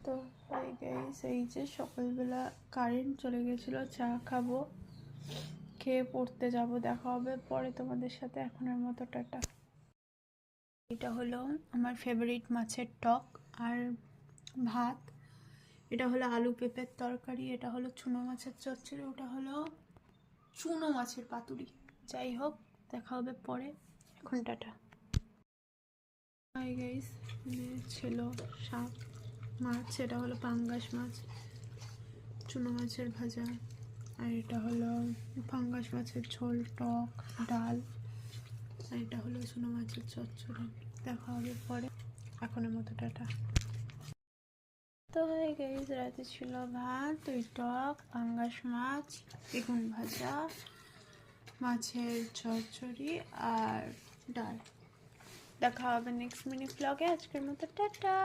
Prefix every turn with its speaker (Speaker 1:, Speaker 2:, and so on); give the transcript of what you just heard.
Speaker 1: তো hi guys, এই যে সকালবেলা কারেন্ট চলে গেছিলো, চা খাবো, খেয়ে পড়তে যাব। দেখা হবে পরে তোমাদের সাথে। এখনের মতো টাটা। এটা হলো আমার ফেভারিট মাছের টক আর ভাত। এটা হলো আলু পেঁপের তরকারি। এটা হলো চুনো মাছের চচ্চড়ি। ওটা হলো চুনো মাছের পাতুরি। যাই হোক, দেখা হবে পরে। এখন টাটা। হাই গাইস, ছিল শাক, মাছ। এটা হলো পাঙ্গাস মাছ, চুনো মাছের ভাজা। আর এটা হলো পাঙ্গাস মাছের ঝোল, টক, ডাল। আর এটা হলো চুনো মাছের চচ্চড়ি। দেখা হবে পরে। এখনের মতো টাটা। তো হয়ে গেছে, রাতে ছিল ভাত, ওই টক, পাঙ্গাস মাছ, বেগুন ভাজা, মাছের চচ্চড়ি আর ডাল। দেখা হবে নেক্সট মিনি ব্লগে। আজকের মতো টাটা।